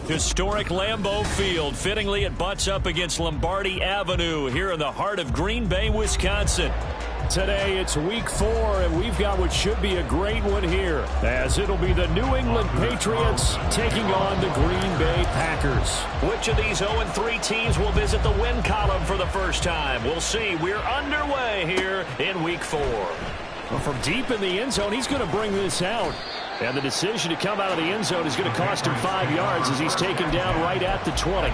Historic Lambeau Field. Fittingly, it butts up against Lombardi Avenue here in the heart of Green Bay, Wisconsin. Today, it's week 4, and we've got what should be a great one here, as it'll be the New England Patriots taking on the Green Bay Packers. Which of these 0-3 teams will visit the win column for the first time? We'll see. We're underway here in week 4. Well, from deep in the end zone, he's going to bring this out. And the decision to come out of the end zone is going to cost him 5 yards as he's taken down right at the 20.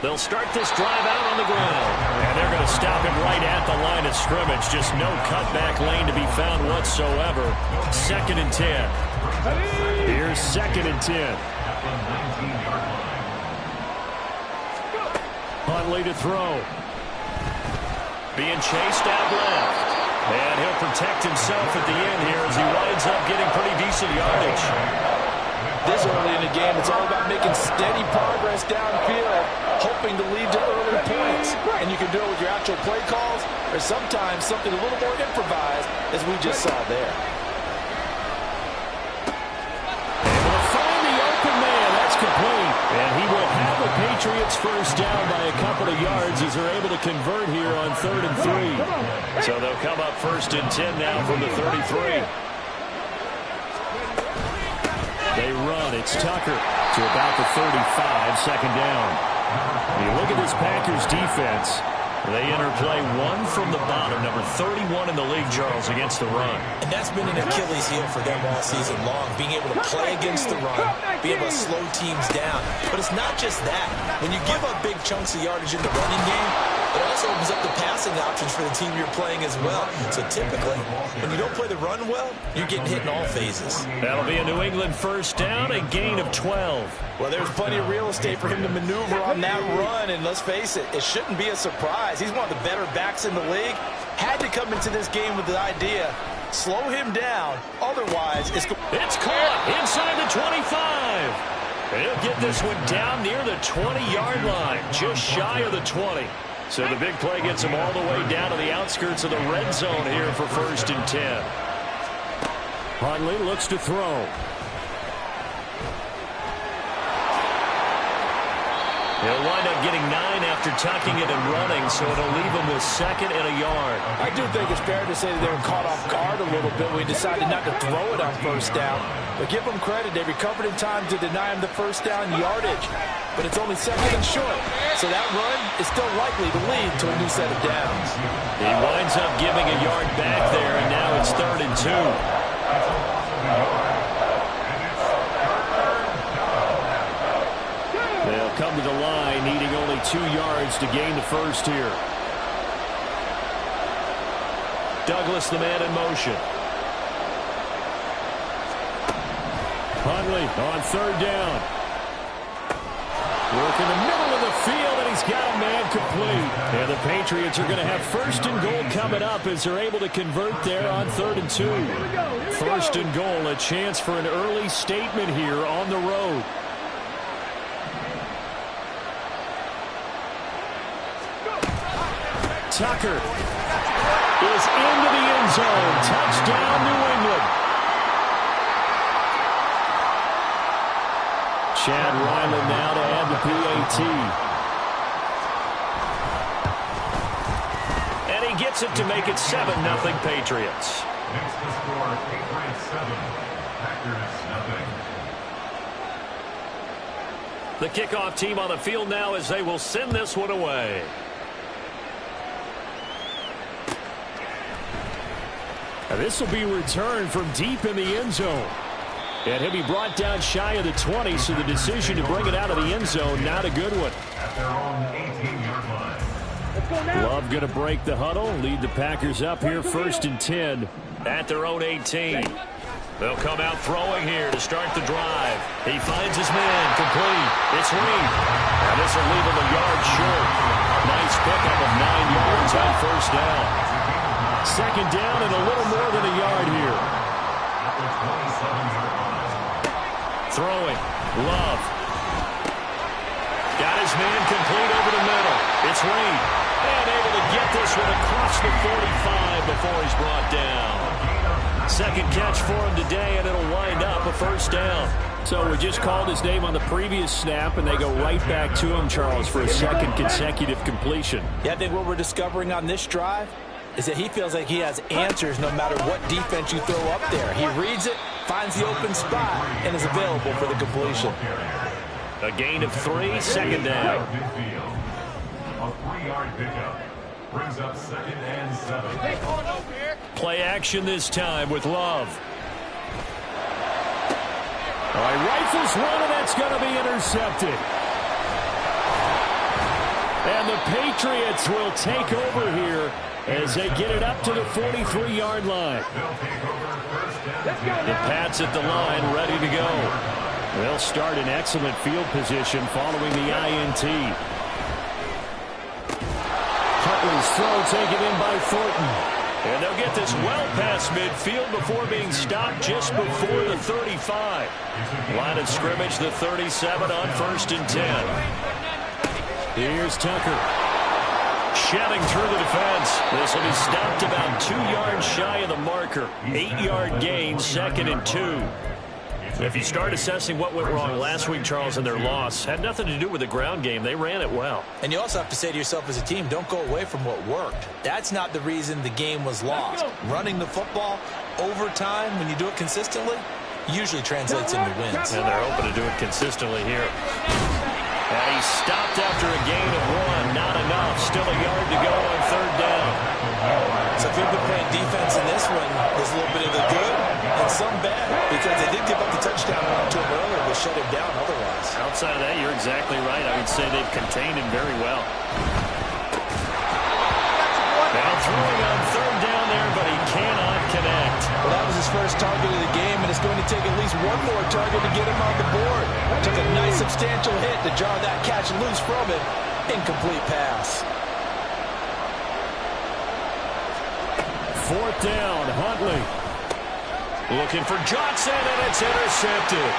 They'll start this drive out on the ground. And they're going to stop him right at the line of scrimmage. Just no cutback lane to be found whatsoever. 2nd and 10. Here's 2nd and 10. Huntley to throw. Being chased out left. And he'll protect himself at the end here as he winds up getting pretty decent yardage. This early in the game, it's all about making steady progress downfield, hoping to lead to early points. And you can do it with your actual play calls, or sometimes something a little more improvised, as we just saw there. Able to find the open man. That's complete. And he will have the Patriots first down by a couple of yards as they're able to convert here on 3rd and 3. So they'll come up 1st and 10 now from the 33. They run. It's Tucker to about the 35, 2nd down. You look at this Packers defense. They interplay one from the bottom, number 31 in the league, Charles, against the run. And that's been an Achilles heel for them all season long, being able to play against the run, being able to slow teams down. But it's not just that. When you give up big chunks of yardage in the running game, it also opens up the passing options for the team you're playing as well. So typically, when you don't play the run well, you're getting hit in all phases. That'll be a New England first down, a gain of 12. Well, there's plenty of real estate for him to maneuver on that run, and let's face it, it shouldn't be a surprise. He's one of the better backs in the league. Had to come into this game with the idea, slow him down, otherwise it's caught inside the 25. He'll get this one down near the 20-yard line, just shy of the 20. So the big play gets him all the way down to the outskirts of the red zone here for 1st and 10. Huntley looks to throw. He'll wind up getting 9 after tucking it and running, so it'll leave him with 2nd and a yard. I do think it's fair to say that they were caught off guard a little bit when he decided not to throw it on 1st down. But give them credit, they recovered in time to deny him the 1st down yardage. But it's only 2nd and short, so that run is still likely to lead to a new set of downs. He winds up giving a yard back there, and now it's 3rd and 2. They'll come to the line, needing only 2 yards to gain the first here. Douglas, the man in motion. Huntley on 3rd down. Work in the middle of the field, and he's got a man complete. And the Patriots are going to have 1st and goal coming up as they're able to convert there on 3rd and 2. 1st and goal, a chance for an early statement here on the road. Tucker is into the end zone. Touchdown, New England. Chad Ryland now to add the PAT. And he gets it to make it 7-0 Patriots. Next to score, Patriots 7, Packers 0. The kickoff team on the field now as they will send this one away. Now this will be returned from deep in the end zone. And he'll be brought down shy of the 20, so the decision to bring it out of the end zone, not a good one. At their own 18-yard line. Love going to break the huddle, lead the Packers up here 1st and 10. At their own 18. They'll come out throwing here to start the drive. He finds his man, complete. It's Reed. And this will leave him a yard short. Nice pickup of 9 yards on 1st down. Second down and a little more than a yard here. Throwing. Love. Got his man complete over the middle. It's Reed. And able to get this one across the 45 before he's brought down. Second catch for him today, and it'll wind up a first down. So we just called his name on the previous snap, and they go right back to him, Charles, for a second consecutive completion. Yeah, I think what we're discovering on this drive is that he feels like he has answers no matter what defense you throw up there. He reads it, finds the open spot, and is available for the completion. A gain of 3, second down. A 3-yard pickup brings up 2nd and 7. Play action this time with Love. All right, rifles one, and that's going to be intercepted. And the Patriots will take over here as they get it up to the 43-yard line. The Pats at the line, ready to go. They'll start in excellent field position following the INT. Huntley's throw taken in by Thornton. And they'll get this well past midfield before being stopped just before the 35. Line of scrimmage, the 37 on 1st and 10. Here's Tucker. Shedding through the defense. This will be stopped about 2 yards shy of the marker. 8-yard gain, 2nd and 2. If you start assessing what went wrong last week, Charles, in their loss, had nothing to do with the ground game. They ran it well. And you also have to say to yourself as a team, don't go away from what worked. That's not the reason the game was lost. Running the football over time, when you do it consistently, usually translates into wins. And they're hoping to do it consistently here. And he stopped after a gain of 1. Not enough. Still a yard to go on 3rd down. So if you've been playing defense in this one, there's a little bit of the good and some bad, because they did give up the touchdown run to him earlier, but shut him down otherwise. Outside of that, you're exactly right. I would say they've contained him very well. Now throwing on 3rd down there, but he cannot connect. Well, that was his first target of the game, and it's going to take at least one more target to get him on the board. Took a nice substantial hit to jar that catch loose from him. Incomplete pass. 4th down, Huntley. Looking for Johnson, and it's intercepted.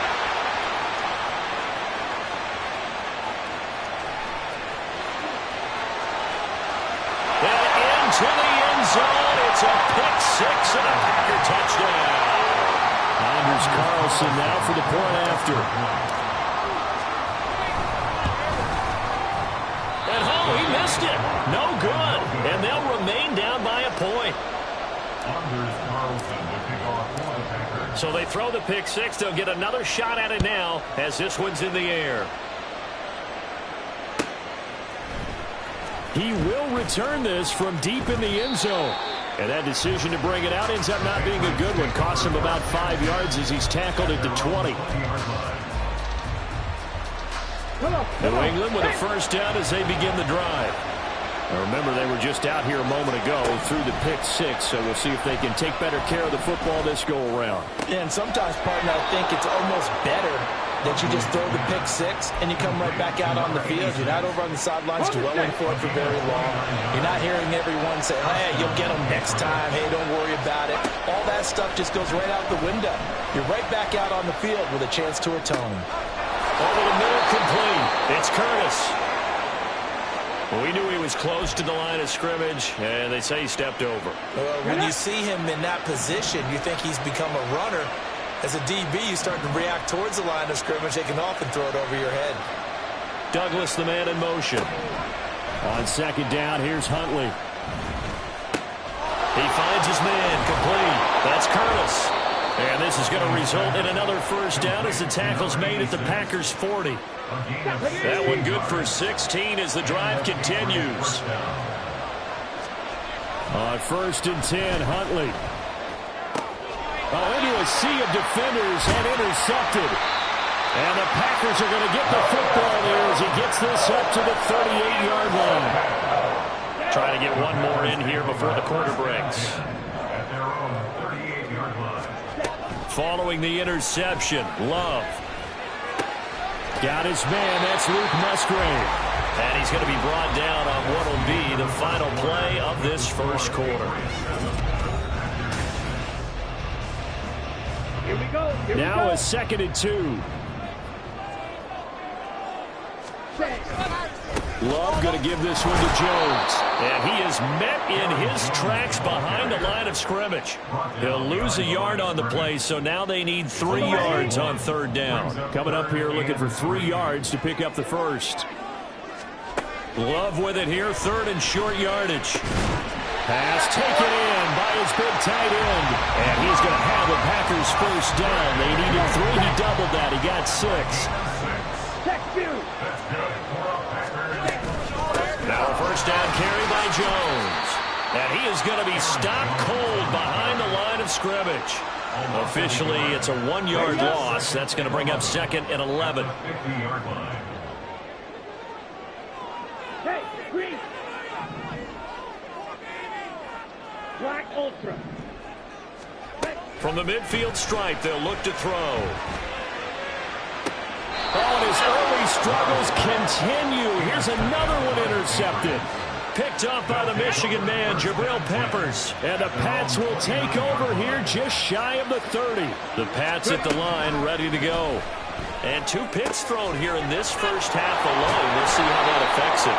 And into the end zone. It's a pick-6 and a Packer touchdown. Anders Carlson now for the point after. And he missed it. No good. And they'll remain down by a point. So they throw the pick-6. They'll get another shot at it now as this one's in the air. He will return this from deep in the end zone. And that decision to bring it out ends up not being a good one. Costs him about 5 yards as he's tackled at the 20. New England with a first down as they begin the drive. Now remember, they were just out here a moment ago through the pick-6, so we'll see if they can take better care of the football this go-around. Yeah, and sometimes, partner, I think it's almost better that you just throw the pick-6 and you come right back out on the field. You're not over on the sidelines dwelling for it for very long. You're not hearing everyone say, hey, you'll get them next time. Hey, don't worry about it. All that stuff just goes right out the window. You're right back out on the field with a chance to atone. Over the middle, complete. It's Curtis. Well, we knew he was close to the line of scrimmage, and they say he stepped over. When you see him in that position, you think he's become a runner. As a DB, you start to react towards the line of scrimmage. They can often throw it over your head. Douglas, the man in motion. On 2nd down, here's Huntley. He finds his man, complete. That's Curtis. And this is going to result in another first down as the tackle's made at the Packers' 40. That one good for 16 as the drive continues. On 1st and 10, Huntley. Into a sea of defenders and intercepted. And the Packers are going to get the football there as he gets this up to the 38-yard line. Trying to get one more in here before the quarter breaks. At their own 38-yard line. Following the interception, Love. Got his man, that's Luke Musgrave. And he's going to be brought down on what will be the final play of this first quarter. Here we go. Now a 2nd and 2. Love going to give this one to Jones. And he is met in his tracks behind the line of scrimmage. He'll lose a yard on the play, so now they need 3 yards on 3rd down. Coming up here looking for 3 yards to pick up the first. Love with it here, 3rd and short yardage. Pass taken in by his big tight end. And he's going to have the Packers first down. They needed 3. He doubled that. He got 6. Now a first down carry by Jones. And he is going to be stopped cold behind the line of scrimmage. Officially, it's a 1-yard loss. That's going to bring up 2nd and 11. Hey, green. Black Ultra. From the midfield stripe, they'll look to throw. Oh, and his early struggles continue. Here's another one intercepted. Picked off by the Michigan man, Jabril Peppers. And the Pats will take over here just shy of the 30. The Pats at the line, ready to go. And 2 picks thrown here in this first half alone. We'll see how that affects it.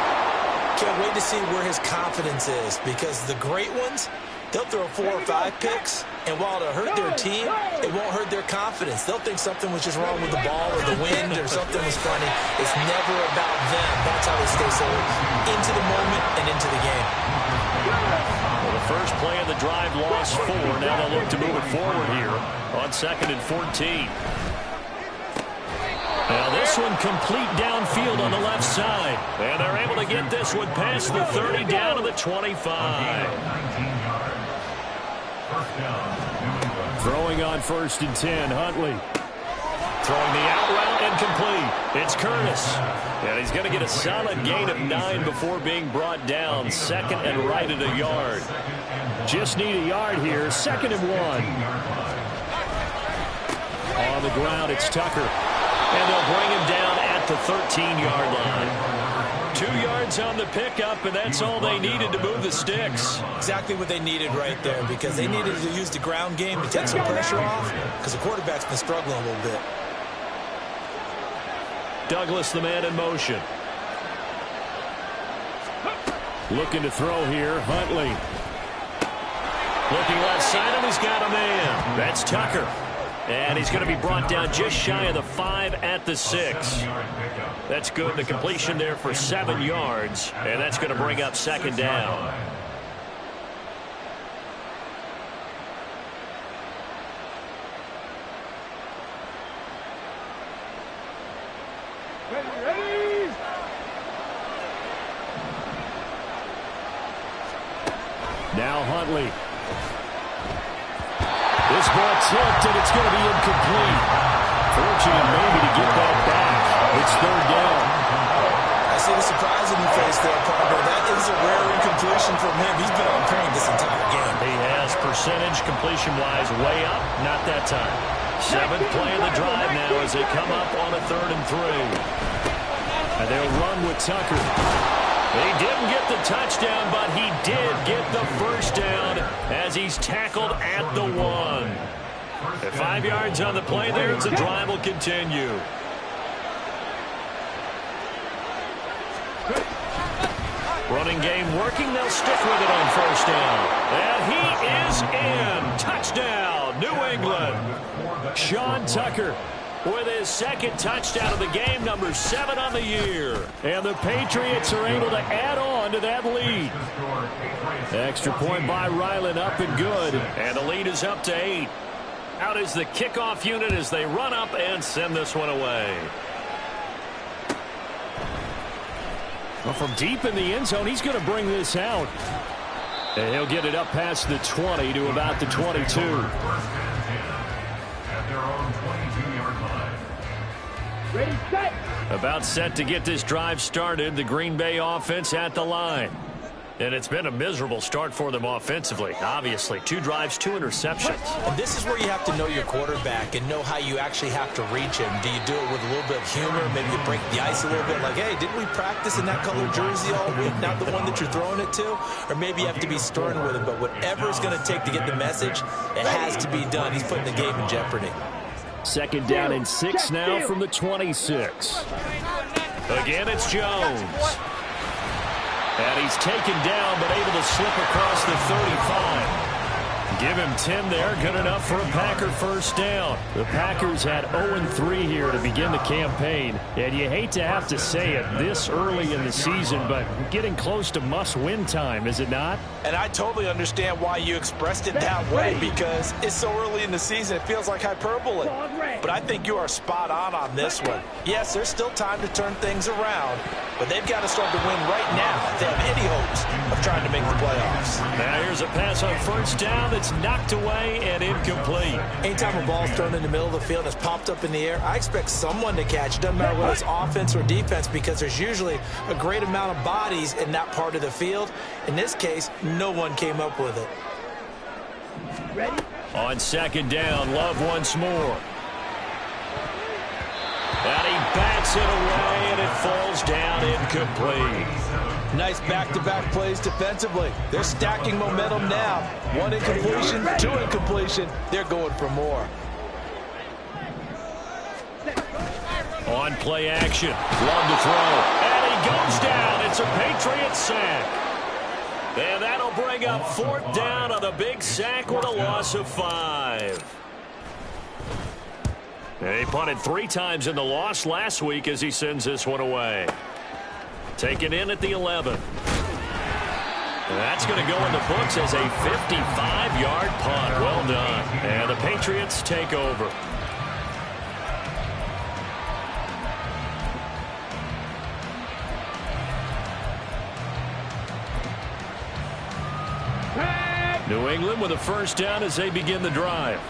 Can't wait to see where his confidence is, because the great ones, they'll throw 4 or 5 picks, and while it'll hurt their team, it won't hurt their confidence. They'll think something was just wrong with the ball or the wind or something was funny. It's never about them. That's how they stay so into the moment and into the game. Well, the first play of the drive lost 4. Now they'll look to move it forward here on 2nd and 14. Now this one complete downfield on the left side. And they're able to get this one past the 30 down to the 25. Throwing on 1st and 10, Huntley. Throwing the out route incomplete. It's Curtis. And he's going to get a solid gain of 9 before being brought down. 2nd and right at a yard. Just need a yard here. 2nd and 1. On the ground, it's Tucker. And they'll bring him down at the 13-yard line. 2 yards on the pickup, and that's all they needed to move the sticks. Exactly what they needed right there, because they needed to use the ground game to take some pressure off, because the quarterback's been struggling a little bit. Douglas, the man in motion. Looking to throw here, Huntley. Looking left side, and he's got a man. That's Tucker. And he's going to be brought down just shy of the 5 at the 6. That's good. The completion there for 7 yards. And that's going to bring up 2nd down. Ready. Now Huntley. This ball tipped, and it's going to be incomplete. Fortunate maybe to get that back. It's 3rd down. I see the surprise in your face there, partner. That is a rare incompletion from him. He's been on point this entire game. He has percentage completion-wise way up. Not that time. 7th play of the drive now as they come up on a 3rd and 3. And they'll run with Tucker. He didn't get the touchdown, but he did get the first down as he's tackled at the 1. At 5 yards on the play there, the drive will continue. Running game working. They'll stick with it on 1st down. And he is in. Touchdown, New England. Sean Tucker with his 2nd touchdown of the game, number 7 on the year. And the Patriots are able to add on to that lead. Extra point by Ryland, up and good. And the lead is up to 8. Out is the kickoff unit as they run up and send this one away. Well, from deep in the end zone, he's going to bring this out. And he'll get it up past the 20 to about the 22. Ready, set. About set to get this drive started. The Green Bay offense at the line. And it's been a miserable start for them offensively. Obviously, 2 drives, 2 interceptions. And this is where you have to know your quarterback and know how you actually have to reach him. Do you do it with a little bit of humor? Maybe you break the ice a little bit like, hey, didn't we practice in that colored jersey all week? Not the one that you're throwing it to? Or maybe you have to be stern with him. But whatever it's going to take to get the message, it has to be done. He's putting the game in jeopardy. 2nd down and 6 now from the 26. Again, it's Jones. And he's taken down, but able to slip across the 35. Give him 10 there. Good enough for a Packer first down. The Packers had 0-3 here to begin the campaign. And you hate to have to say it this early in the season, but getting close to must-win time, is it not? And I totally understand why you expressed it that way, because it's so early in the season, it feels like hyperbole. But I think you are spot on this one. Yes, there's still time to turn things around, but they've got to start to win right now if they have any hopes of trying to make the playoffs. Now here's a pass on first down that's knocked away and incomplete. Anytime a ball's thrown in the middle of the field and it's popped up in the air, I expect someone to catch it. Doesn't matter whether it's offense or defense, because there's usually a great amount of bodies in that part of the field. In this case, no one came up with it. Ready? On 2nd down, Love once more. And he bats it away, and it falls down incomplete. Nice back-to-back plays defensively. They're stacking momentum now. 1 incompletion, 2 incompletion. They're going for more. On play action, Love to throw, and he goes down. It's a Patriot sack. And that'll bring up 4th down on the big sack with a loss of 5. And he punted 3 times in the loss last week as he sends this one away. Taken in at the 11. And that's going to go in the books as a 55-yard punt. Well done. And the Patriots take over. New England with a first down as they begin the drive.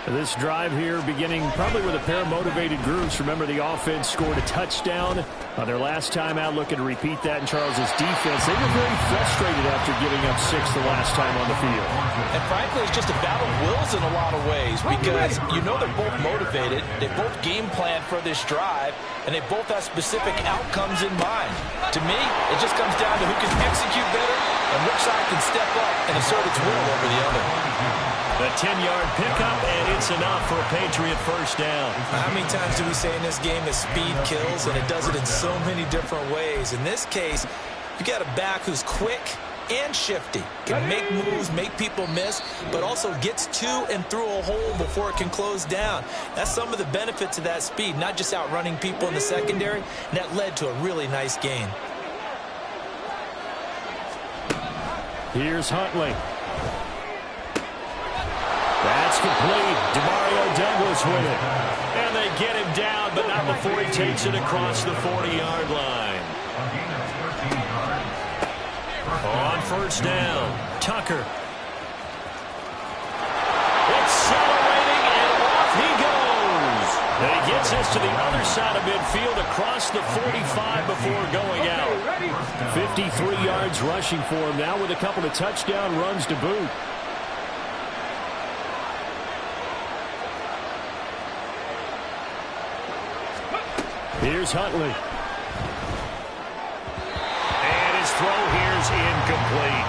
This drive here beginning probably with a pair of motivated groups. Remember, the offense scored a touchdown on their last time out. Looking to repeat that in Charles's defense. They were very frustrated after giving up 6 the last time on the field. And frankly, it's just a battle of wills in a lot of ways, because you know they're both motivated. They both game plan for this drive, and they both have specific outcomes in mind. To me, it just comes down to who can execute better and which side can step up and assert its will over the other. A 10-yard pickup, and it's enough for a Patriot first down. How many times do we say in this game that speed kills, and it does it in so many different ways? In this case, you got a back who's quick and shifty, can make moves, make people miss, but also gets to and through a hole before it can close down. That's some of the benefits of that speed, not just outrunning people in the secondary, and that led to a really nice gain. Here's Huntley. That's complete. Demario Douglas with it. And they get him down, but not before he takes it across the 40-yard line. On first down, Tucker. Accelerating, and off he goes. And he gets this to the other side of midfield across the 45 before going out. 53 yards rushing for him now with a couple of touchdown runs to boot. Here's Huntley. And his throw here's incomplete.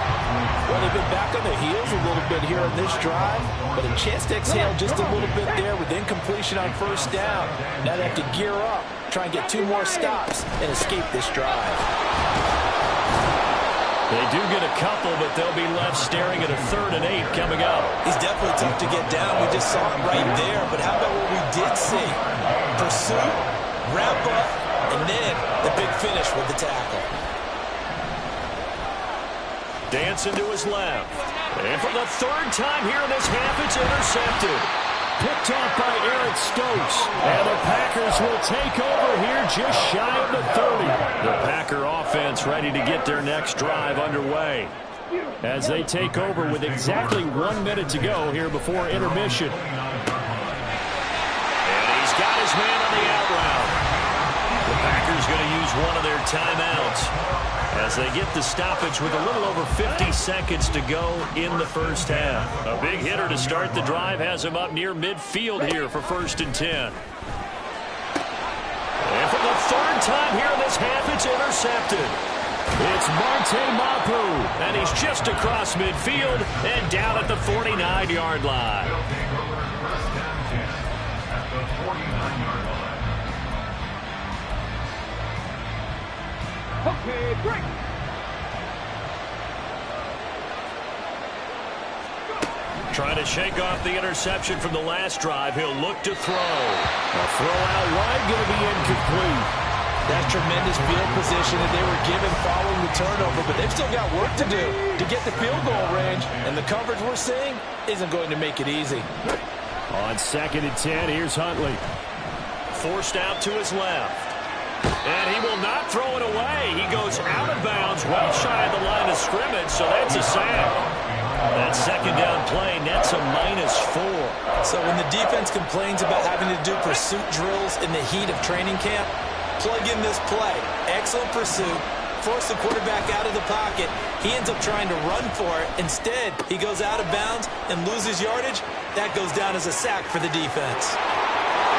Well, they've been back on their heels a little bit here on this drive, but a chance to exhale just a little bit there with incompletion on first down. Now they have to gear up, try and get 2 more stops, and escape this drive. They do get a couple, but they'll be left staring at a 3rd and 8 coming up. He's definitely tough to get down. We just saw it right there. But how about what we did see? Pursuit, wrap up, and then the big finish with the tackle. Dancing to his left. And for the 3rd time here in this half, it's intercepted. Picked off by Eric Stokes. And the Packers will take over here just shy of the 30. The Packer offense ready to get their next drive underway. As they take over with exactly 1 minute to go here before intermission. And he's got his man on the out route. The Packers going to use one of their timeouts. as they get the stoppage with a little over 50 seconds to go in the first half. A big hitter to start the drive has him up near midfield here for 1st and 10. And for the 3rd time here in this half, it's intercepted. It's Marte Mapu, and he's just across midfield and down at the 49-yard line. Okay, break. Trying to shake off the interception from the last drive. He'll look to throw. A throw out wide, going to be incomplete. That's tremendous field position that they were given following the turnover, but they've still got work to do to get the field goal range, and the coverage we're seeing isn't going to make it easy. On 2nd and 10, here's Huntley. Forced out to his left. And he will not throw it away. He goes out of bounds, well shy of the line of scrimmage, so that's a sack. That 2nd down play nets a -4. So when the defense complains about having to do pursuit drills in the heat of training camp, plug in this play. Excellent pursuit. Force the quarterback out of the pocket. He ends up trying to run for it. Instead, he goes out of bounds and loses yardage. That goes down as a sack for the defense.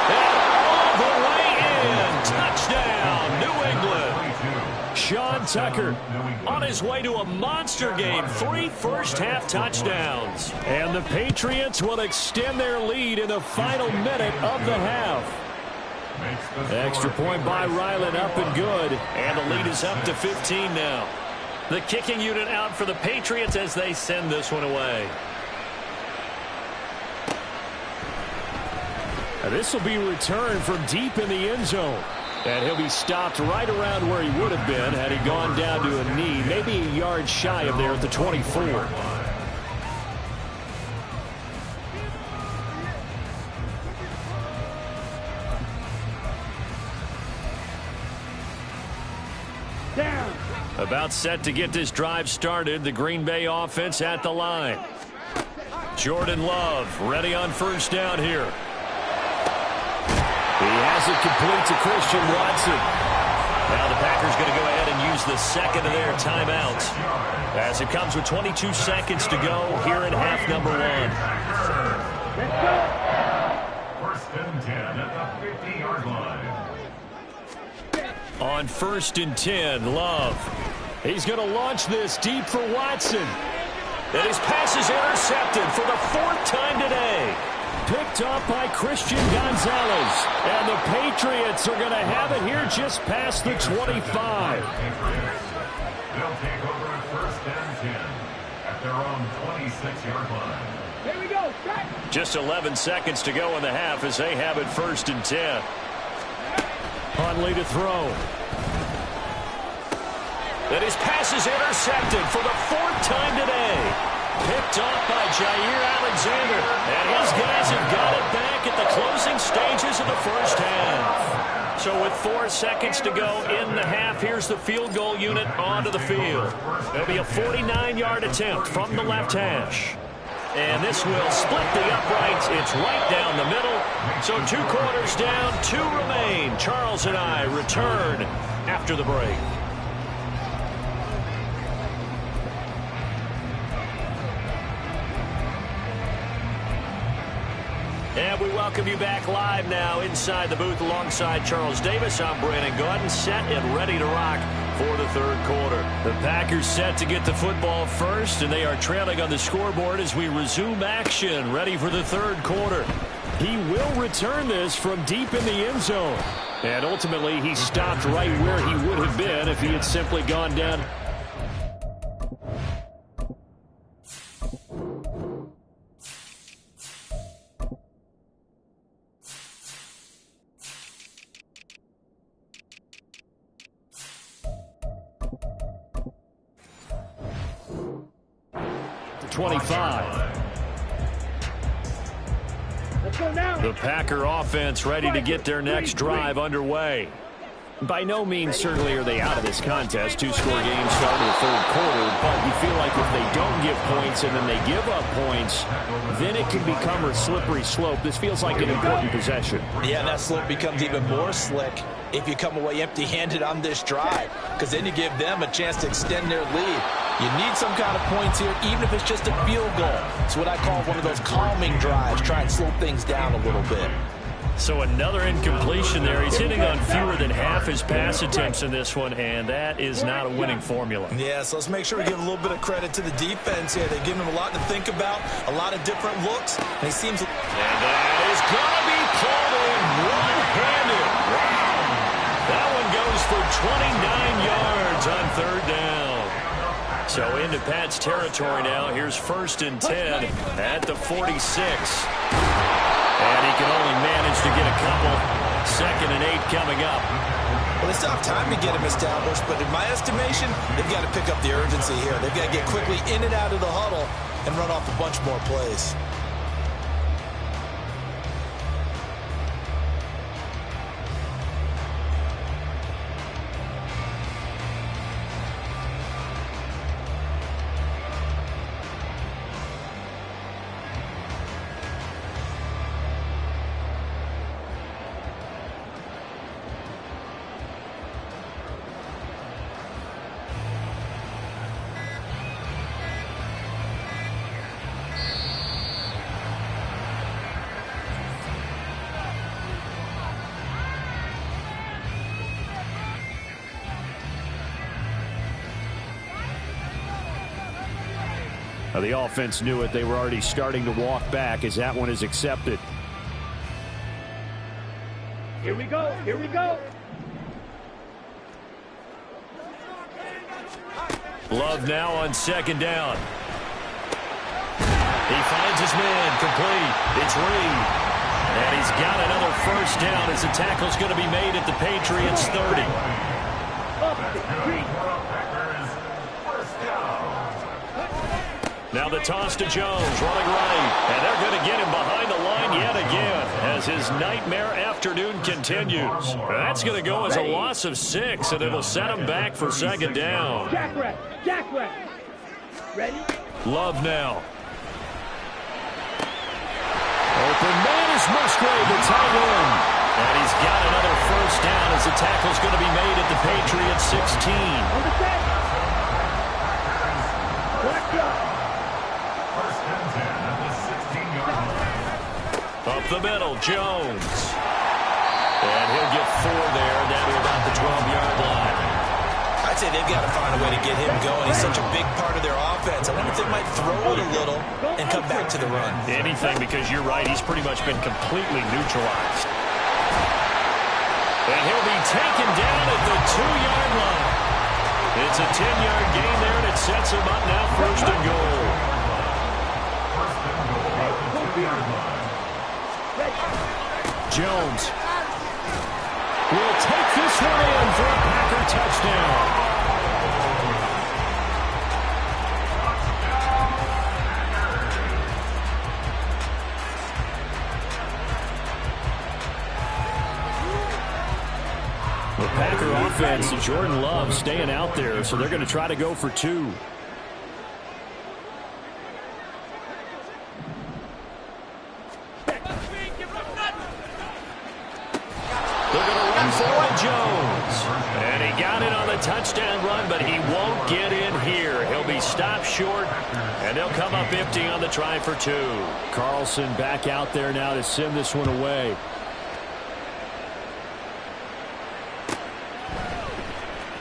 And all the way in. Touchdown, New England. Sean Tucker On his way to a monster game. 3 first-half touchdowns. and the Patriots will extend their lead in the final minute of the half. Extra point by Ryland, up and good. And the lead is up to 15 now. The kicking unit out for the Patriots as they send this one away. This will be returned from deep in the end zone. And he'll be stopped right around where he would have been had he gone down to a knee, maybe a yard shy of there at the 24. Down. About set to get this drive started. The Green Bay offense at the line. Jordan Love ready on 1st down here. He has it complete to Christian Watson. Now the Packers going to go ahead and use the 2nd of their timeouts as it comes with 22 seconds to go here in half number 1. Let's go. 1st and 10 at the 50-yard line. On 1st and 10, Love. He's going to launch this deep for Watson. And his pass is intercepted for the 4th time today. Picked off by Christian Gonzalez. And the Patriots are going to have it here just past the 25. They'll take over at 1st and 10 at their own 26-yard line. Here we go. Back. Just 11 seconds to go in the half as they have it 1st and 10. Huntley to throw. And his pass is intercepted for the 4th time today. Picked off by Jair Alexander. And his guys have got it back at the closing stages of the first half. So with 4 seconds to go in the half, here's the field goal unit onto the field. There'll be a 49-yard attempt from the left hash. And this will split the uprights. It's right down the middle. So 2 quarters down, 2 remain. Charles and I return after the break. And we welcome you back live now inside the booth alongside Charles Davis. I'm Brandon Gaudin, set and ready to rock for the 3rd quarter. The Packers set to get the football first, and they are trailing on the scoreboard as we resume action, ready for the 3rd quarter. He will return this from deep in the end zone. And ultimately, he stopped right where he would have been if he had simply gone down. To 25. Let's go now. The Packer offense ready to get their next drive underway. By no means certainly are they out of this contest. 2-score games start in the 3rd quarter, but you feel like if they don't give points and then they give up points, then it can become a slippery slope. This feels like an important possession. Yeah, that slope becomes even more slick if you come away empty-handed on this drive, because then you give them a chance to extend their lead. You need some kind of points here, even if it's just a field goal. It's what I call one of those calming drives. Try and slow things down a little bit. So another incompletion there. He's hitting on fewer than half his pass attempts in this one, and that is not a winning formula. Yeah, so let's make sure we give a little bit of credit to the defense here. They've given him a lot to think about, a lot of different looks, and he seems... And that is going to be pulled in one-handed. Wow. That one goes for 29 yards on third down. So into Pat's territory now. Here's 1st and 10 at the 46. And he can only manage to get a couple. 2nd and 8 coming up. Well, they still have time to get him established, but in my estimation, they've got to pick up the urgency here. They've got to get quickly in and out of the huddle and run off a bunch more plays. The offense knew it. They were already starting to walk back as that one is accepted. Here we go. Here we go. Love now on 2nd down. He finds his man complete. It's Reed. And he's got another 1st down as the tackle's going to be made at the Patriots 30. Now the toss to Jones, running right. And they're going to get him behind the line yet again as his nightmare afternoon continues. That's going to go as a loss of 6, and it'll set him back for 2nd down. Jackrack. Ready? Love now. Open man is Musgrave, the tight end. And he's got another 1st down as the tackle's going to be made at the Patriots 16. On the set. Black shot. Up the middle, Jones. And he'll get 4 there, down to about the 12-yard line. I'd say they've got to find a way to get him going. He's such a big part of their offense. I wonder if they might throw it a little and come back to the run. Anything, because you're right, he's pretty much been completely neutralized. And he'll be taken down at the 2-yard line. It's a 10-yard gain there, and it sets him up now 1st and goal. Jones will take this one in for a Packer touchdown. The Packer offense, Jordan Love staying out there, so they're going to try to go for 2. Jones. And he got it on the touchdown run, but he won't get in here. He'll be stopped short, and they'll come up empty on the try for 2. Carlson back out there now to send this one away.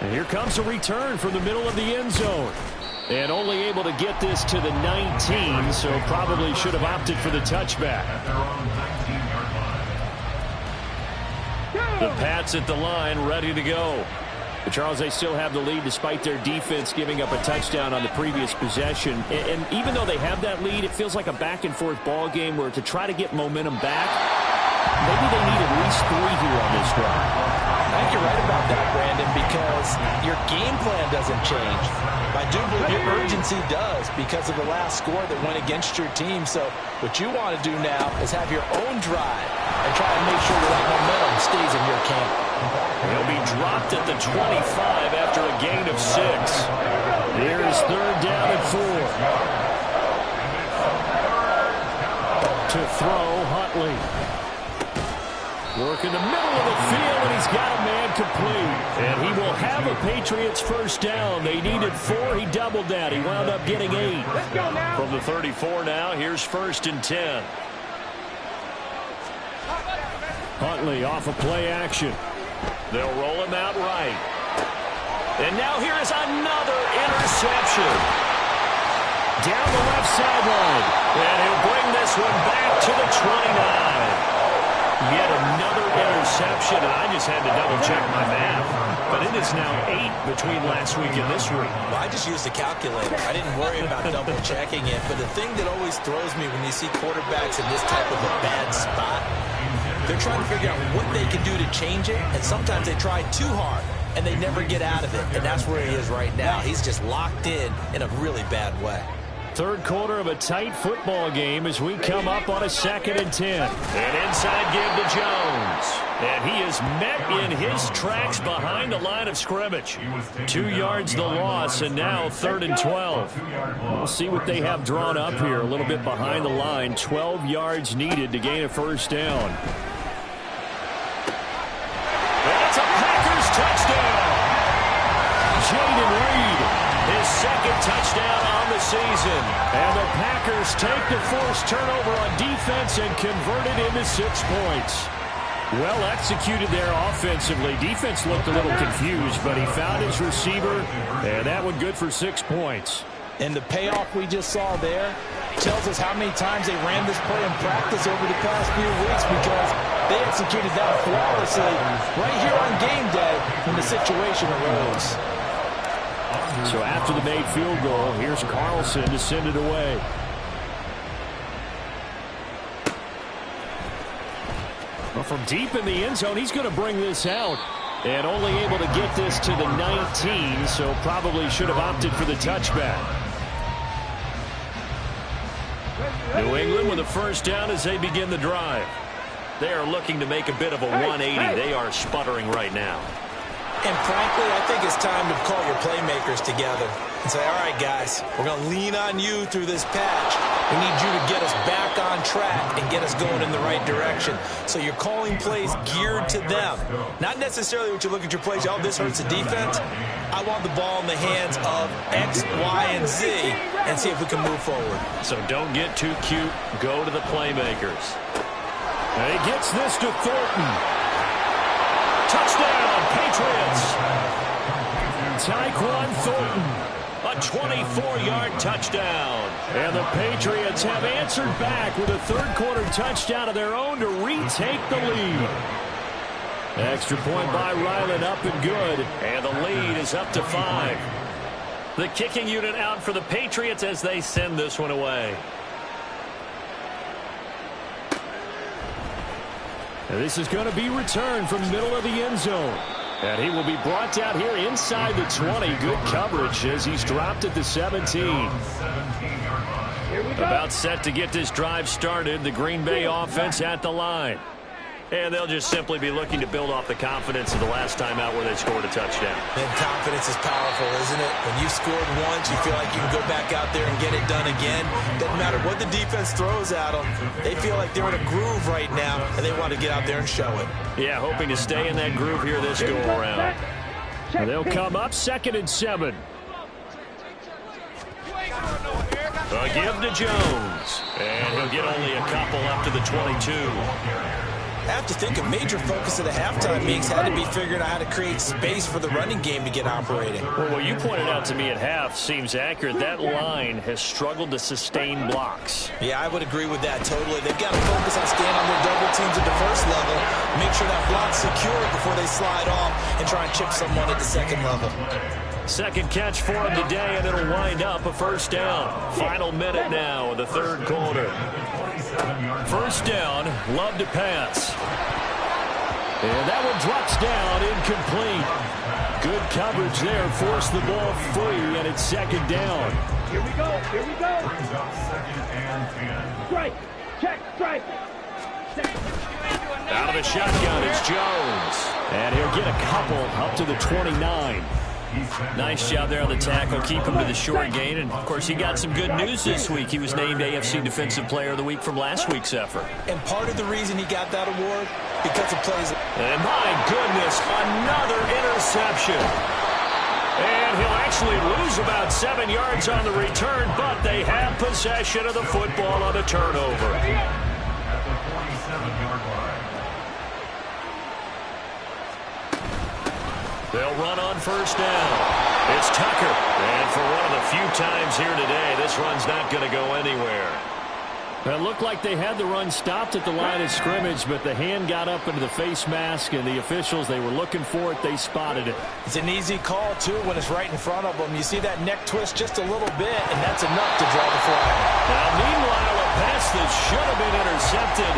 And here comes a return from the middle of the end zone. And only able to get this to the 19, so probably should have opted for the touchback. The Pats at the line, ready to go. But Charles, they still have the lead despite their defense giving up a touchdown on the previous possession. And even though they have that lead, it feels like a back-and-forth ball game where to try to get momentum back, maybe they need at least 3 here on this drive. I think you're right about that, Brandon, because your game plan doesn't change. I do believe your urgency does because of the last score that went against your team. So what you want to do now is have your own drive and try to make sure that momentum stays in your camp. He'll be dropped at the 25 after a gain of 6. Here's 3rd down and 4. To throw, Huntley. Working the middle of the field, and he's got a man complete. And he will have a Patriots first down. They needed 4. He doubled that. He wound up getting 8. Let's go now. From the 34 now, here's 1st and 10. Huntley off of play action. They'll roll him out right. And now here is another interception. Down the left sideline. And he'll bring this one back to the 29. Yet another interception, and I just had to double-check my math. But it is now 8 between last week and this week. Well, I just used a calculator. I didn't worry about double-checking it. But the thing that always throws me when you see quarterbacks in this type of a bad spot, they're trying to figure out what they can do to change it, and sometimes they try too hard, and they never get out of it. And that's where he is right now. He's just locked in a really bad way. Third quarter of a tight football game as we come up on a 2nd and 10. An inside give to Jones. And he is met in his tracks behind the line of scrimmage. 2 yards the loss, and now 3rd and 12. We'll see what they have drawn up here. A little bit behind the line. 12 yards needed to gain a first down. That's a Packers touchdown. Jaden Reed, His 2nd touchdown on the season. and the Packers take the forced turnover on defense and convert it into 6 points. Well executed there offensively. Defense looked a little confused, but he found his receiver, and that one good for 6 points. And the payoff we just saw there tells us how many times they ran this play in practice over the past few weeks, because they executed that flawlessly right here on game day when the situation arose. So after the made field goal, here's Carlson to send it away. Well, from deep in the end zone, he's going to bring this out. And only able to get this to the 19, so probably should have opted for the touchback. New England with a first down as they begin the drive. They are looking to make a bit of a 180. They are sputtering right now. And frankly, I think it's time to call your playmakers together and say, all right, guys, we're going to lean on you through this patch. We need you to get us back on track and get us going in the right direction. So you're calling plays geared to them. Not necessarily what you look at your plays, oh, this hurts the defense. I want the ball in the hands of X, Y, and Z and see if we can move forward. So don't get too cute. Go to the playmakers. And he gets this to Thornton. Touchdown, Patriots. Tyquan Thornton. A 24-yard touchdown. And the Patriots have answered back with a third-quarter touchdown of their own to retake the lead. Extra point by Ryland, up and good. And the lead is up to 5. The kicking unit out for the Patriots as they send this one away. And this is going to be returned from the middle of the end zone. And he will be brought out here inside the 20. Good coverage as he's dropped at the 17. About set to get this drive started. The Green Bay offense at the line. And they'll just simply be looking to build off the confidence of the last time out where they scored a touchdown. And confidence is powerful, isn't it? When you've scored once, you feel like you can go back out there and get it done again. Doesn't matter what the defense throws at them. They feel like they're in a groove right now, and they want to get out there and show it. Yeah, hoping to stay in that groove here this go-around. They'll come up 2nd and 7. A give to Jones. And he'll get only a couple up to the 22. I have to think a major focus of the halftime meetings had to be figuring out how to create space for the running game to get operating. Well, what you pointed out to me at half seems accurate. That line has struggled to sustain blocks. Yeah, I would agree with that totally. They've got to focus on staying on their double teams at the first level, make sure that block's secure before they slide off and try and chip someone at the second level. Second catch for him today, and it'll wind up a first down. Final minute now of the third quarter. First down, Love to pass. And that one drops down, incomplete. Good coverage there, forced the ball free, and it's 2nd down. Here we go, here we go. Brings up 2nd and 10. Strike, check, strike. Out of the shotgun, it's Jones. And he'll get a couple up to the 29. Nice job there on the tackle. Keep him to the short gain. And, of course, he got some good news this week. He was named AFC Defensive Player of the Week from last week's effort. And part of the reason he got that award, because of plays. And, my goodness, another interception. And he'll actually lose about 7 yards on the return, but they have possession of the football on the turnover. At the 47-yard line. They'll run on first down. It's Tucker. And for one of the few times here today, this run's not going to go anywhere. It looked like they had the run stopped at the line of scrimmage, but the hand got up into the face mask, and the officials, they were looking for it. They spotted it. It's an easy call, too, when it's right in front of them. You see that neck twist just a little bit, and that's enough to draw the flag. Now, meanwhile, a pass that should have been intercepted,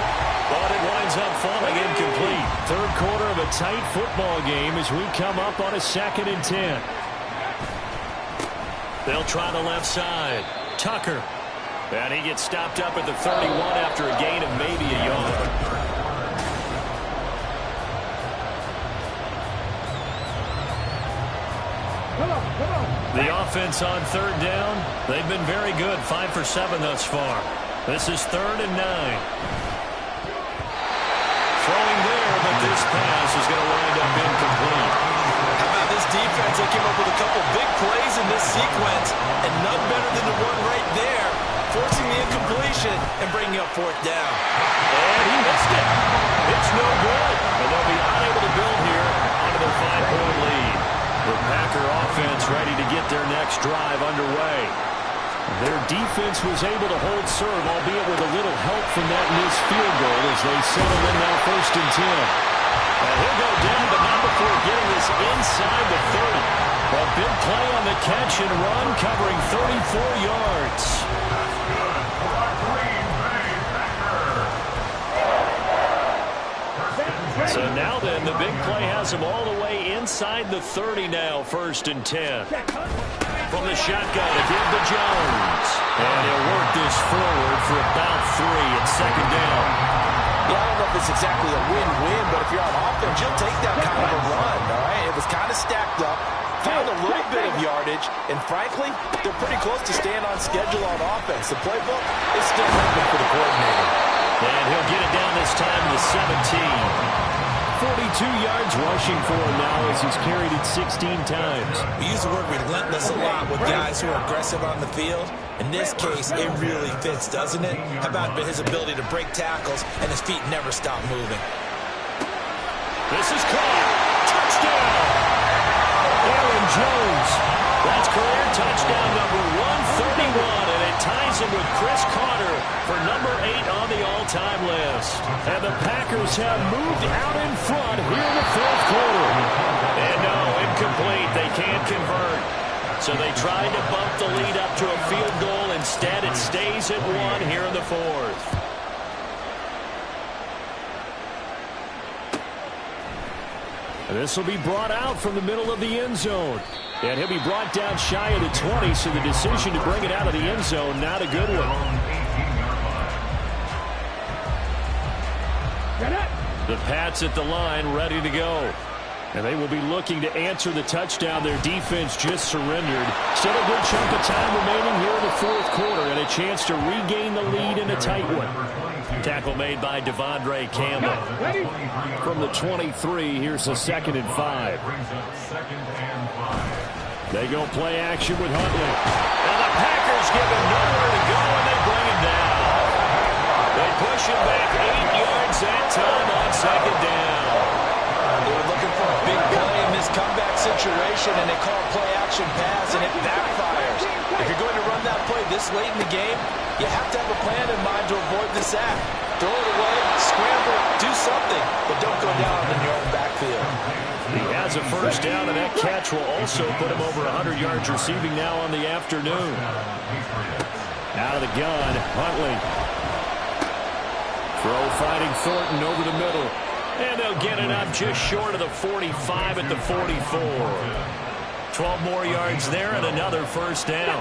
but it winds up falling incomplete. Third quarter of a tight football game as we come up on a 2nd and 10. They'll try the left side. Tucker. And he gets stopped up at the 31 after a gain of maybe a yard. The offense on third down, they've been very good. 5 for 7 thus far. This is 3rd and 9. Throwing there, but this pass is going to wind up incomplete. How about this defense? They came up with a couple big plays in this sequence, and none better than the one right there, forcing the incompletion and bringing up 4th down. And he missed it. It's no good. And they'll be unable to build here onto their 5-point lead. The Packer offense ready to get their next drive underway. Their defense was able to hold serve, albeit with a little help from that missed field goal as they settle in now 1st and 10. And he'll go down, but not before getting this inside the 30. A big play on the catch and run, covering 34 yards. So now then, the big play has him all the way inside the 30 now, 1st and 10. From the shotgun, a give to Jones. And he'll work this forward for about 3 at 2nd down. Yeah, I don't know if it's exactly a win-win, but if you're on offense, you'll take that kind of a run, all right? It was kind of stacked up, found a little bit of yardage, and frankly, they're pretty close to staying on schedule on offense. The playbook is still open for the coordinator. And he'll get it down this time to the 17. 42 yards rushing for him now as he's carried it 16 times. We use the word relentless a lot with guys who are aggressive on the field. In this case, it really fits, doesn't it? How about his ability to break tackles and his feet never stop moving? This is caught. Touchdown! Aaron Jones. That's career touchdown number 131, and it ties him with Chris Carter for number 8 on the all-time list. And the Packers have moved out in front here in the 4th quarter. And no, incomplete. They can't convert. So they tried to bump the lead up to a field goal. Instead, it stays at 1 here in the 4th. This will be brought out from the middle of the end zone. And he'll be brought down shy of the 20, so the decision to bring it out of the end zone, not a good one. The Pats at the line, ready to go. And they will be looking to answer the touchdown. Their defense just surrendered. Still a good chunk of time remaining here in the 4th quarter, and a chance to regain the lead in a tight one. Tackle made by Devondre Campbell. From the 23, here's a 2nd and 5. They go play action with Huntley. And the Packers give him nowhere to go, and they bring him down. They push him back 8 yards that time on 2nd down. They were looking for a big play in this comeback situation, and they call play action pass, and it backfires. If you're going to run that play this late in the game, you have to have a plan in mind to avoid the sack. Throw it away, scramble, do something, but don't go down in your own backfield. He has a 1st down, and that catch will also put him over 100 yards receiving now on the afternoon. Out of the gun, Huntley. Throw fighting Thornton over the middle. And they'll get it up just short of the 45 at the 44. 12 more yards there and another 1st down.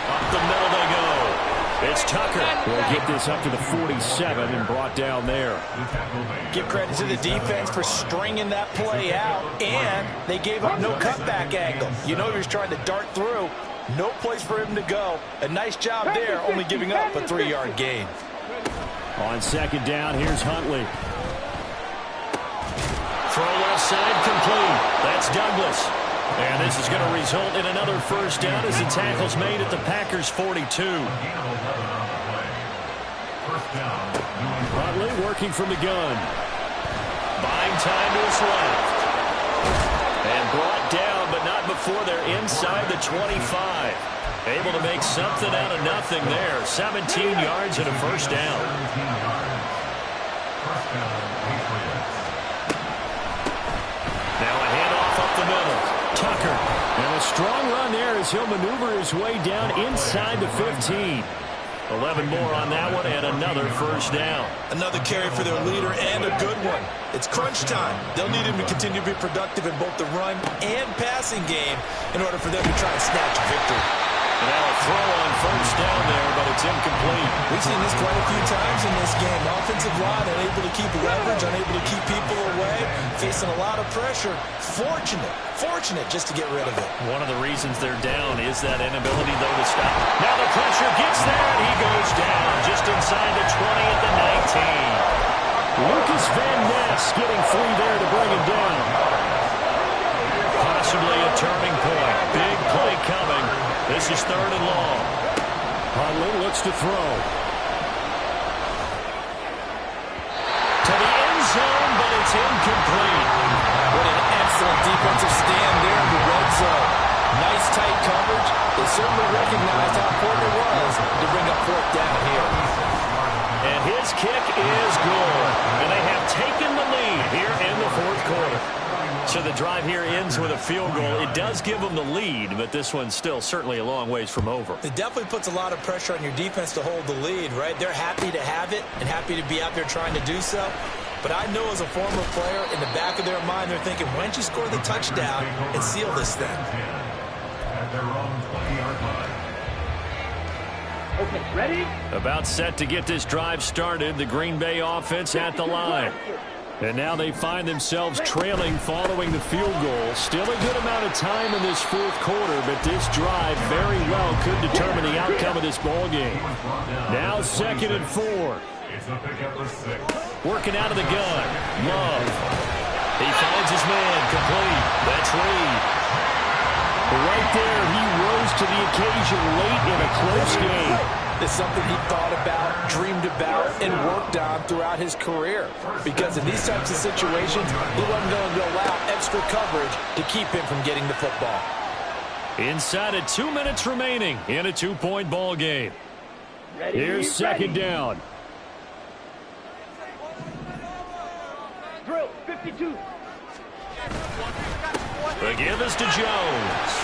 Up the middle they go. It's Tucker. We'll get this up to the 47 and brought down there. Give credit to the defense for stringing that play out, and they gave up no cutback angle. You know he was trying to dart through. No place for him to go. A nice job there, only giving up a 3-yard gain. On second down, here's Huntley. Throw left side complete. That's Douglas. And this is going to result in another first down as the tackle's made at the Packers' 42. Huntley working from the gun. Buying time to his left. And brought down, but not before they're inside the 25. Able to make something out of nothing there. 17 yards and a first down. Now a handoff up the middle. Tucker. And a strong run there as he'll maneuver his way down inside the 15. 11 more on that one and another first down. Another carry for their leader and a good one. It's crunch time. They'll need him to continue to be productive in both the run and passing game in order for them to try and snatch a victory. And now a throw on first down there, but it's incomplete. We've seen this quite a few times in this game. Offensive line unable to keep leverage, unable to keep people away, facing a lot of pressure. Fortunate just to get rid of it. One of the reasons they're down is that inability, though, to stop. Now the pressure gets there, and he goes down just inside the 20 at the 19. Lucas Van Ness getting free there to bring him down. Possibly a turning point. Big play coming. This is third and long. Huntley looks to throw. To the end zone, but it's incomplete. What an excellent defensive stand there in the red zone. Nice tight coverage. They certainly recognized how important it was to bring up fourth down here. And his kick is good. And they have taken the lead here in the fourth quarter. So the drive here ends with a field goal. It does give them the lead, but this one's still certainly a long ways from over. It definitely puts a lot of pressure on your defense to hold the lead, right? They're happy to have it and happy to be out there trying to do so. But I know as a former player, in the back of their mind, they're thinking, why don't you score the touchdown and seal this thing? At their own 20-yard line. Okay, ready? About set to get this drive started. The Green Bay offense at the line. And now they find themselves trailing following the field goal. Still a good amount of time in this fourth quarter, but this drive very well could determine the outcome of this ball game. Now 2nd and 4. It's a pickup for 6. Working out of the gun. Love. He finds his man. Complete. That's Reed. Right there, he rose to the occasion late in a close game. It's something he thought about, dreamed about, and worked on throughout his career. Because in these types of situations, he wasn't going to allow extra coverage to keep him from getting the football. Inside of 2 minutes remaining in a 2-point ball game. Ready? Here's second down. Drill, 52. The give is to Jones.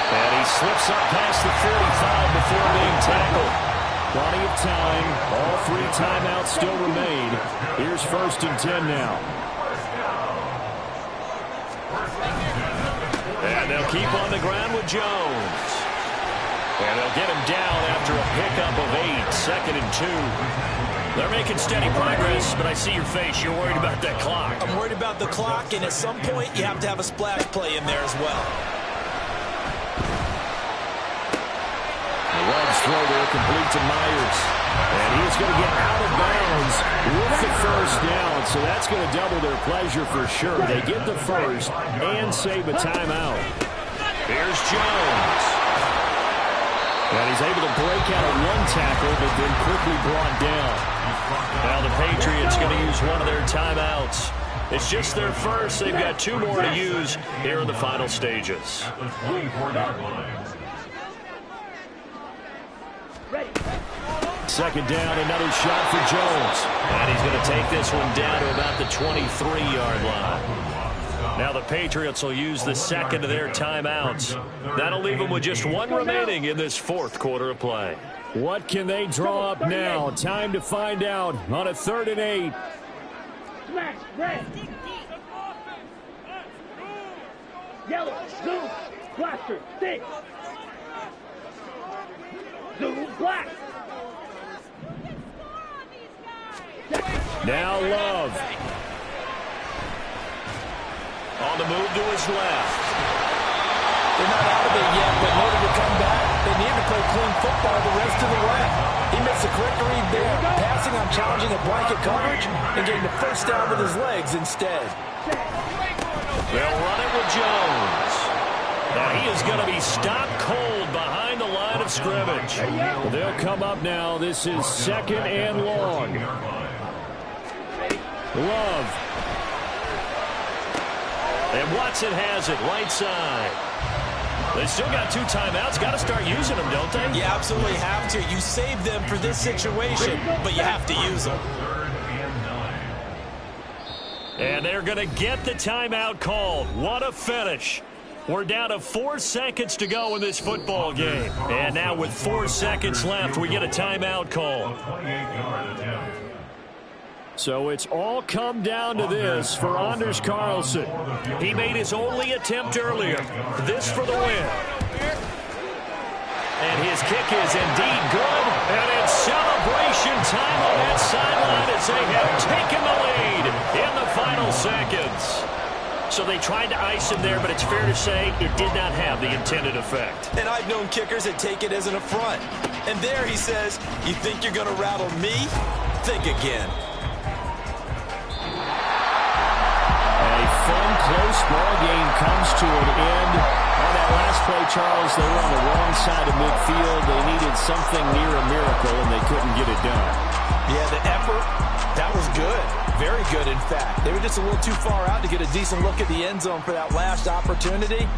And he slips up past the 45 before being tackled. Plenty of time. All 3 timeouts still remain. Here's 1st and 10 now. And they'll keep on the ground with Jones. And they'll get him down after a pickup of 8. 2nd and 2. They're making steady progress, but I see your face. You're worried about that clock. I'm worried about the clock, and at some point, you have to have a splash play in there as well. Love's throw there complete to Myers. And he's going to get out of bounds with the first down. So that's going to double their pleasure for sure. They get the first and save a timeout. Here's Jones. And he's able to break out of 1 tackle, but then quickly brought down. Now the Patriots going to use one of their timeouts. It's just their first. They've got 2 more to use here in the final stages. At the 24-yard line. Ready. Second down, another shot for Jones. And he's going to take this one down to about the 23-yard line. Now the Patriots will use the second of their timeouts. That'll leave them with just 1 remaining in this fourth quarter of play. What can they draw up now? Time to find out on a 3rd and 8. Smash, red. Yellow, blue, blaster, stick. Blue, black. Now Love. On the move to his left. They're not out of it yet, but in order to come back, they need to play clean football the rest of the way. He makes a quick read there, passing on challenging a blanket coverage and getting the first down with his legs instead. They'll run it with Jones. Now he is going to be stopped cold behind the line of scrimmage. They'll come up now. This is 2nd and long. Love. And Watson has it right side. They still got 2 timeouts. Got to start using them, don't they? You absolutely have to. You save them for this situation, but you have to use them. And they're going to get the timeout called. What a finish. We're down to 4 seconds to go in this football game. And now with 4 seconds left, we get a timeout call. So it's all come down to this for Anders Carlson. He made his only attempt earlier. This for the win. And his kick is indeed good. And it's celebration time on that sideline as they have taken the lead in the final seconds. So they tried to ice him there, but it's fair to say it did not have the intended effect. And I've known kickers that take it as an affront. And there he says, you think you're going to rattle me? Think again. Fun, close ball game comes to an end. On that last play, Charles, they were on the wrong side of midfield. They needed something near a miracle, and they couldn't get it done. Yeah, the effort, that was good. Very good, in fact. They were just a little too far out to get a decent look at the end zone for that last opportunity.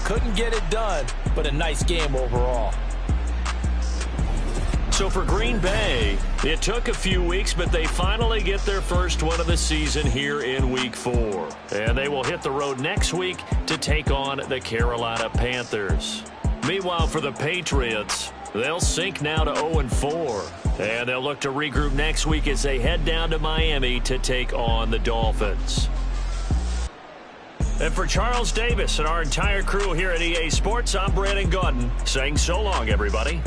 Couldn't get it done, but a nice game overall. So for Green Bay, it took a few weeks, but they finally get their first win of the season here in Week 4. And they will hit the road next week to take on the Carolina Panthers. Meanwhile, for the Patriots, they'll sink now to 0-4. And they'll look to regroup next week as they head down to Miami to take on the Dolphins. And for Charles Davis and our entire crew here at EA Sports, I'm Brandon Gaudin saying so long, everybody.